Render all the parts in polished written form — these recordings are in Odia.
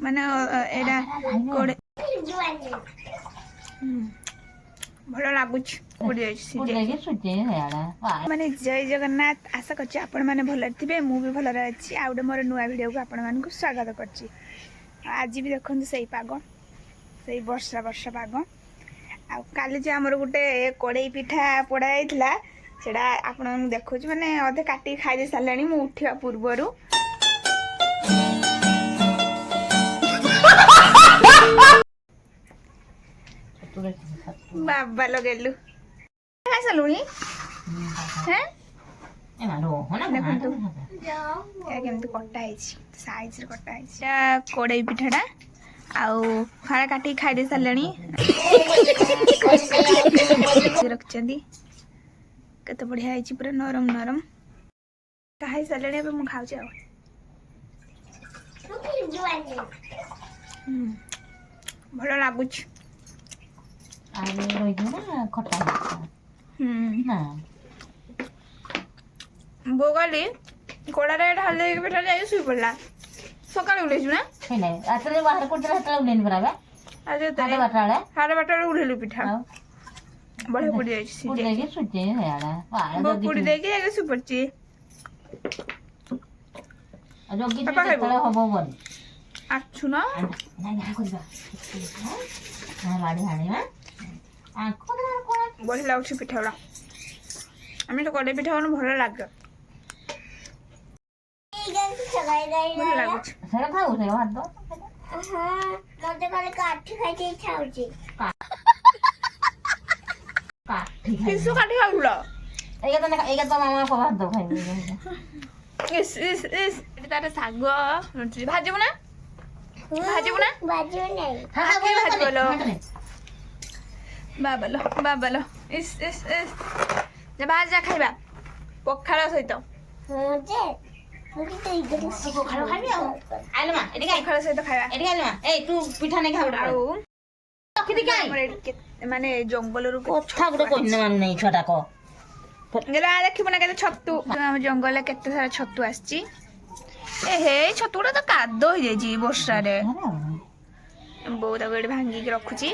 ମାନେ ଏଇଟା କୋଡ଼େ ଭଲ ଲାଗୁଛି ମାନେ ଜୟ ଜଗନ୍ନାଥ। ଆଶା କରୁଛି ଆପଣମାନେ ଭଲରେ ଥିବେ, ମୁଁ ବି ଭଲରେ ଅଛି। ଆଉ ଗୋଟେ ମୋର ନୂଆ ଭିଡ଼ିଓକୁ ଆପଣମାନଙ୍କୁ ସ୍ୱାଗତ କରୁଛି। ଆଜି ବି ଦେଖନ୍ତୁ ସେଇ ପାଗ, ସେଇ ବର୍ଷା ବର୍ଷା ପାଗ। ଆଉ କାଲି ଯେ ଆମର ଗୋଟେ କଡ଼େଇ ପିଠା ପୋଡ଼ା ଯାଇଥିଲା, ସେଇଟା ଆପଣଙ୍କୁ ଦେଖାଉଛି। ମାନେ ଅଧେ କାଟିକି ଖାଇ ଦେଇ ସାରିଲାଣି ମୁଁ ଉଠିବା ପୂର୍ବରୁ। ବାବା ଲଗେଇଲୁ ଖାଇ ସାରିଲୁଣି। ଦେଖନ୍ତୁ କେମିତି କଟା ହେଇଛି, ସାଇଜରେ କଟା ହେଇଛି। କଡ଼େଇ ପିଠାଟା ଆଉ ଫାଳେ କାଟିକି ଖାଇ ଦେଇ ସାରିଲେଣି। ରଖିଛନ୍ତି କେତେ ବଢିଆ ହେଇଛି, ପୁରା ନରମ ନରମ। ଖାଇ ସାରିଲେଣି, ଏବେ ମୁଁ ଖାଉଛି। ଆଉ ଭଲ ଲାଗୁଛି। ବୋଉ କାଲି କୋଳାରେ ଢାଳି ଦେଇକି ପିଠା ଯାଇକି ଶୋଇ ପଡ଼ିଲା। ସକାଳେ ଉଠେଇଛୁ ନା ରାତିରେ ବାହାରେ ପଡ଼ିଥିଲା, ସେତେବେଳେ ଉଠେଇନି ପରା। ସାଢ଼େ 12ଟା ବେଳେ ଉଠେଇଲୁ ପିଠା। ବଢିଆ ପୋଡ଼ି ଯାଇଛି, ବୋଉ ପୋଡ଼ି ଦେଇକି ଯାଇକି ଶୋଇ ପଡ଼ିଛି। ଆଛୁ ନା ବଢିଆ ଲାଗୁଛି ପିଠା ଗୁଡ଼ା। ଆମେ ତ କଡ଼େଇ ପିଠା ଭଲ ଲାଗେ, ଭଲ ଲାଗୁଛି। କିସ କାଠି ଖାଉଲ? ତାର ଶାଗ ଭାଜିବୁ ନା, ଭାଜିବୁ ନା, ବାବାଲୋ ବାବାଲୋ। ଇସ୍ ଇସ୍ ଇସ୍, ବାହାରେ ଯା ଖାଇବା ପଖାଳ ସହିତ। ପଖାଳ ଖାଇବି ଆଉ ପଖାଳ ସହିତ ଖାଇବା। ମାନେ ଜଙ୍ଗଲରୁ ଦେଖିବୁ ନା କେତେ ଛତୁ, ଆମ ଜଙ୍ଗଲରେ କେତେ ସାରା ଛତୁ ଆସିଛି। ଏ ହେ ଛତୁ ଗୁଡା ତ କାଦ ହେଇଯାଇଛି ବର୍ଷାରେ। ବୋଉ ତାକୁ ଏଠି ଭାଙ୍ଗିକି ରଖୁଛି।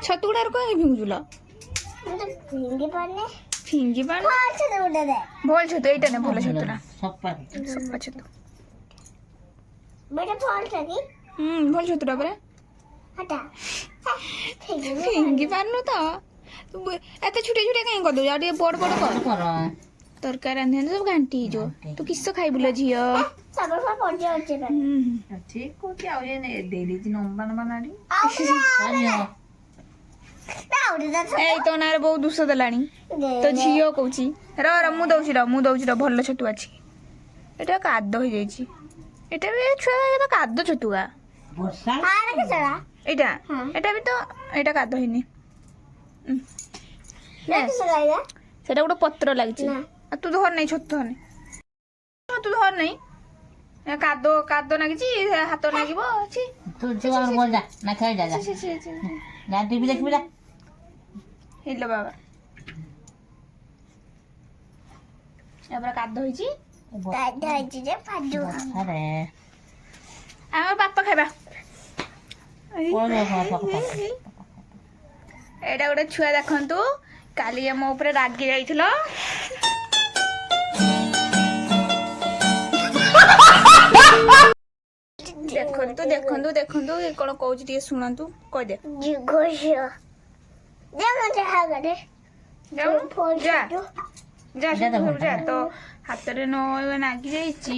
ଛତୁ ଗୁଡା କଣ ଫିଙ୍ଗୁଚୁଲ? ଫିଙ୍ଗି ପାରୁନି। ଭଲ ଛତୁ ଏଇଟା ନା, ଭଲ ଛତୁ ନା, ସଫା ଛତୁ। ଭଲ ଛତୁଟା ପରା। ଫିଙ୍ଗି ପାରୁନୁ ତ, ଏତେ ଛୋଟିଆ ଛୋଟିଆ କାହିଁ କରିଦଉଛୁ? ଆଉ ଟିକେ ବଡ ବଡ କର। ତରକାରୀ ରାନ୍ଧିଥାନ୍ତି ସବୁ ଘାଣ୍ଟି ହେଇଯିବ। ତୁ କିସ ଖାଇବୁ ଲୋ ଝିଅ? ଠିକ କହୁଛି। ଆଉ ଦେଇଦେଇଛି ନମ୍ବା ନମ୍ବା ନାଡି। ଏଇ ତୋ ନାଁରେ ବହୁତ ଦୁଷ ଦେଲାଣି। ତୋ ଝିଅ କହୁଛି। ମୁଁ ଦଉଛି ର ଭଲ ଛତୁ ଅଛି। ଏଟା କାଦ ହେଇଯାଇଛି। ଏଟା ବି ଛୁଆ କାଦ ଛତୁଆ। ଏଇଟା ଏଟା ବି ତ, ଏଇଟା କାଦ ହେଇନି। ସେଟା ଗୋଟେ ପତ୍ର ଲାଗିଛି। ତୁ ଧର ନାହିଁ ଛତୁ, ଧରନି ଛତୁ, ଧର ନାହିଁ। କାଦ କାଦ ନାଗିଛି, ହାତ ଲାଗିବ। ହେଇଲୋ ବାବା, ଏପରା କାଦ ହେଇଛି। ଆମ ବାପା ଖାଇବା। ଏଇଟା ଗୋଟେ ଛୁଆ ଦେଖନ୍ତୁ, କାଲି ଆମ ଉପରେ ରାଗି ଯାଇଥିଲ। ଦେଖନ୍ତୁ ଦେଖନ୍ତୁ ଦେଖନ୍ତୁ, କଣ କହୁଛି ଟିକେ ଶୁଣନ୍ତୁ। କହିଦେ। ତ ହାତରେ ନାଗି ଯାଇଛି।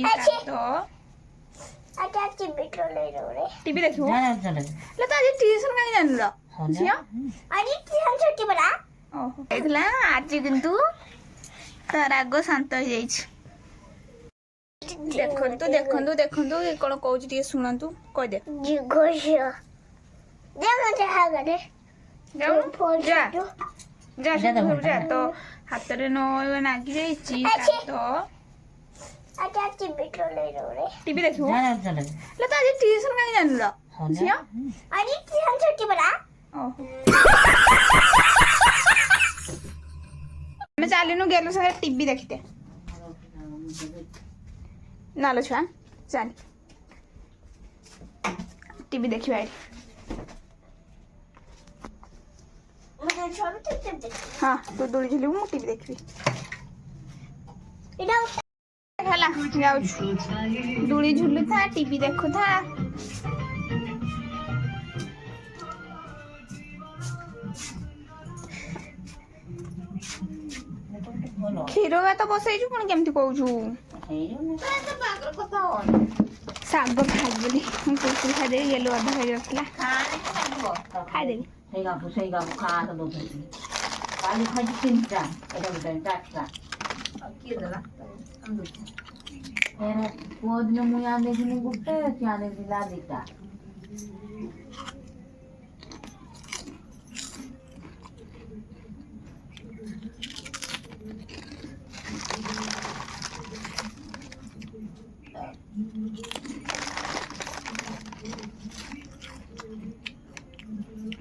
ଟିଭି ଦେଖିବୁ। ତ ଆଜି ଟିଉସନ କାହିଁ ଜାଣିଲ ଝିଅ? ହେଇଥିଲା। ଆଜି କିନ୍ତୁ ତା ରାଗ ଶାନ୍ତ ହେଇଯାଇଛି। ଦେଖନ୍ତୁ ଦେଖନ୍ତୁ ଦେଖନ୍ତୁ, କଣ କହୁଛି ଟିକେ ଶୁଣନ୍ତୁ। କହିଦେ। ତ ହାତରେ ନାଗି ଯାଇଛି। ଟିଭି ଦେଖିବୁ। ତ ଆଜି ଟିଉସନ କାହିଁ ଜାଣିଲ ଝିଅ? ଆମେ ଚାଲିନୁ ଗେଲୁ ସାଙ୍ଗେ ଟିଭି ଦେଖିତେ। ନାଲୋ ଛୁଆ ଚାଲ। टीवी देखिबा हाँ तू दूरी झुलू मु टीवी देखबी ହେଲା ଯାଉଛୁ ଦୋଳି ଝୁଲୁଥା ଟିଭି ଦେଖୁଥା କ୍ଷୀର ଭାତ ବସେଇଛୁ ପୁଣି କେମିତି କହୁଛୁ ଶାଗ ଖାଇଦେଲି ମୁଁ କୁକୁର ଖାଇଦେବି ଗେଲୁ ଅଧା ଖାଇଯାଉଥିଲା ଖାଇଦେବି ପୁଅ ଦିନ ମୁଁ ଆଣିଥିଲି ଗୋଟେ ସିଏ ଆଣିଥିଲା ଦିଟା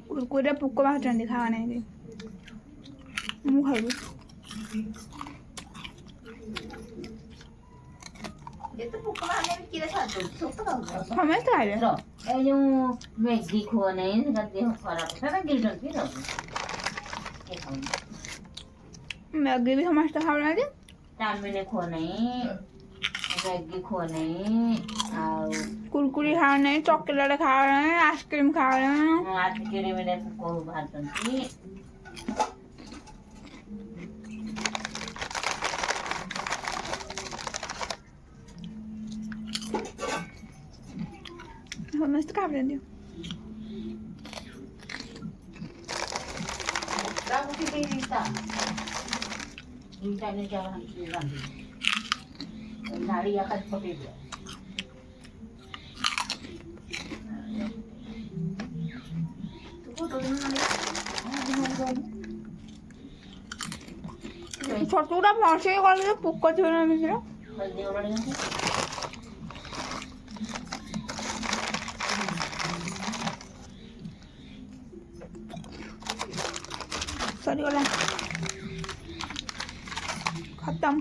କୁକୁରରେ ପୋକ ବାହାରୁଛନ୍ତି ଖାଇବା ନାହିଁ ମୁଁ ଖାଇବି ସମସ୍ତେ ଖାଇବେ ଏ ଯୋଉ ମ୍ୟାଗି ଖୁଅ ନାହିଁ ସେଟା ଦେହ ଖରାପ ସେଟା ଗିଳୁଛନ୍ତି ମ୍ୟାଗି ବି ସମସ୍ତେ ଖାଉନାହାନ୍ତି ଚାଉମିନ ଖୁଅ ନାହିଁ ମ୍ୟାଗି ଖୁଅ ନାହିଁ ଆଉ କୁରକୁରି ଖାଅ ନାହିଁ ଚକୋଲେଟ ଖାଅ ନାହିଁ ଆଇସ୍କ୍ରିମ ଖାଅ ନାହିଁ ଆଇସ୍କ୍ରିମରେ ପୋକ ବାହାରୁଛନ୍ତି ସମସ୍ତେ ଖାଉଛନ୍ତି नाड़ी आकाश पटेल ଛତୁଟା ଭଲସେ କଲେ ପୋକ ଥିବ ନା ଭିତରେ ସରିଗଲା ଖତମ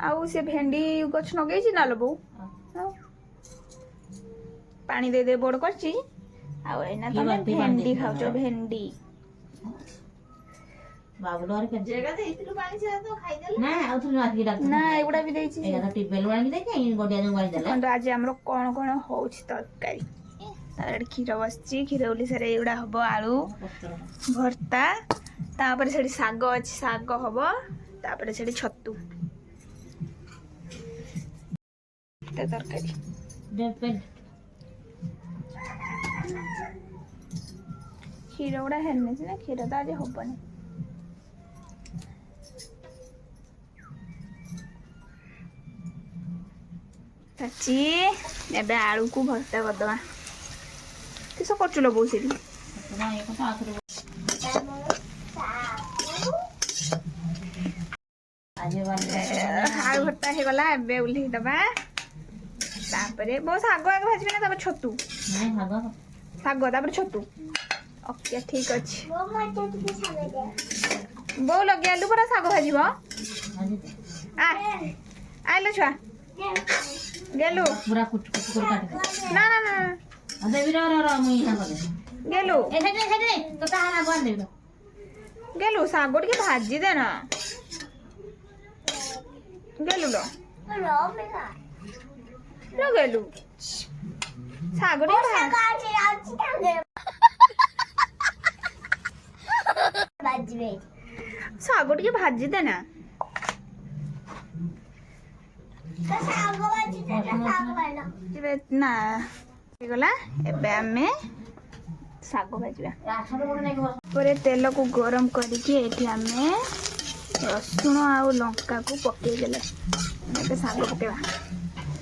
ଆଉ ସେ ଭେଣ୍ଡି ଗଛ ଲଗେଇଛି ନା ଲୋ ବୋଉ ପାଣି ଦେଇ ଦେଇ ବଡ କରିଛି ଆଉ ଏଇନା ତମେ ଭେଣ୍ଡି ଖାଉଛ ଭେଣ୍ଡି ନା ଏଗୁଡା ବି ଦେଇଛି ଆଜି ଆମର କଣ କଣ ହଉଛି ତରକାରୀ ତାପରେ କ୍ଷୀର ବସିଛି କ୍ଷୀର ଓଲିସାରେ ଏଗୁଡା ହବ ଆଳୁ ଭର୍ତ୍ତା ତାପରେ ସେଠି ଶାଗ ଅଛି ଶାଗ ହବ ତାପରେ ସେଠି ଛତୁ ତରକାରୀ କ୍ଷୀର ଗୁଡା ହେନେ ସିନା କ୍ଷୀର ତ ଆଜି ହବନି ଚାଚି ଏବେ ଆଳୁକୁ ଭର୍ତ୍ତା କରିଦବା କିସ କରୁଛୁ ଲୋ ବୋଉ ସେଠି ଆଳୁ ଭର୍ତ୍ତା ହେଇଗଲା ଏବେ ଓହ୍ଲେଇ ଦବା ତାପରେ ବୋଉ ଶାଗ ଆଗ ଭାଜିବି ନା ତାପରେ ଛତୁ ଶାଗ ତାପରେ ଛତୁ ଓକେ ଠିକ ଅଛି ବୋଉ ଲଗେଇଲୁ ପରା ଶାଗ ଭାଜିବ ଆଇଲ ଛୁଆ ଗେଲୁ ନା ନା ନା ଗେଲୁ ଗେଲୁ ଶାଗ ଟିକେ ଭାଜି ଦେ ନା ଗେଲୁ लो ଗେଲୁ ଶାଗ ଟିକେ ଶାଗ ଟିକେ ଭାଜି ଦେ ନା ନା ହେଇଗଲା ଏବେ ଆମେ ଶାଗ ଭାଜିବା ପରେ ତେଲକୁ ଗରମ କରିକି ଏଠି ଆମେ ରସୁଣ ଆଉ ଲଙ୍କାକୁ ପକେଇଦେଲେ ଏବେ ଶାଗ ପକେଇବା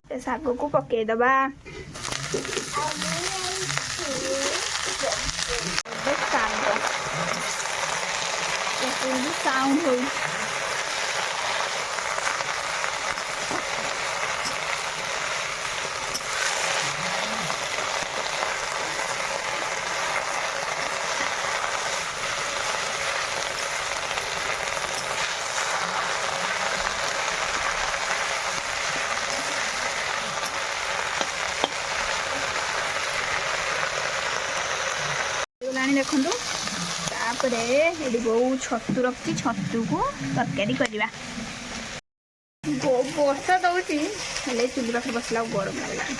ଏ ଶାଗକୁ ପକେଇଦବା ଏବେ ଶାଗ ସାଉଣ୍ଡ ହଉଛି ଏଠି ବୋଉ ଛତୁ ରଖିଛି, ଛତୁକୁ ତରକାରୀ କରିବା। ବର୍ଷା ଦଉଛି ହେଲେ ଚୁଲି ପାଖରେ ବସିଲା ଗରମ ଲାଗିଲାଣି।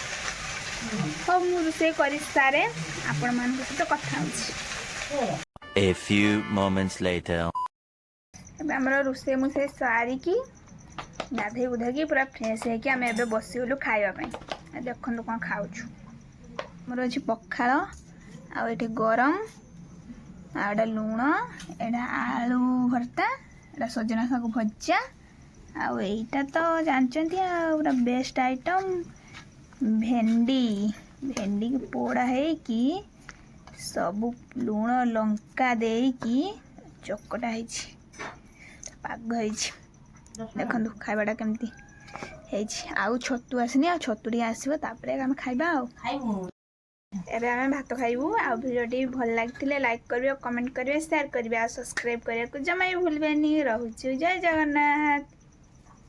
ହଉ ମୁଁ ରୋଷେଇ କରି ସାରେ ଆପଣମାନଙ୍କ ସହିତ କଥା ହେଉଛି। A few moments later. ଏବେ ଆମର ରୋଷେଇ ମୁଁ ସେ ସାରିକି ଗାଧେଇ ଗୁଧାଇକି ପୁରା ଫ୍ରେଶ୍ ହେଇକି ଆମେ ଏବେ ବସିଗଲୁ ଖାଇବା ପାଇଁ। ଦେଖନ୍ତୁ କ'ଣ ଖାଉଛୁ। ଆମର ଅଛି ପଖାଳ, ଆଉ ଏଠି ଗରମ, ଆଉ ଏଇଟା ଲୁଣ, ଏଇଟା ଆଳୁ ଭର୍ତ୍ତା, ଏଇଟା ସଜନା ଶାଗ ଭଜା, ଆଉ ଏଇଟା ତ ଜାଣିଛନ୍ତି ଆଉ ପୁରା ବେଷ୍ଟ ଆଇଟମ୍ ଭେଣ୍ଡିକି ପୋଡ଼ା ହେଇକି ସବୁ ଲୁଣ ଲଙ୍କା ଦେଇକି ଚକଟା ହେଇଛି, ପାଗ ହେଇଛି। ଦେଖନ୍ତୁ ଖାଇବାଟା କେମିତି ହେଇଛି। ଆଉ ଛତୁ ଆସିନି, ଆଉ ଛତୁ ଟିକେ ଆସିବ ତାପରେ ଆମେ ଖାଇବା। ଆଉ ଏବେ ଆମେ ଭାତ ଖାଇବୁ। ଆଉ ଭିଡ଼ିଓଟି ଭଲ ଲାଗିଥିଲେ ଲାଇକ୍ କରିବେ, କମେଣ୍ଟ କରିବେ, ସେୟାର କରିବେ, ଆଉ ସବସ୍କ୍ରାଇବ୍ କରିବାକୁ ଜମା ବି ଭୁଲିବେନି। ରହୁଛୁ, ଜୟ ଜଗନ୍ନାଥ।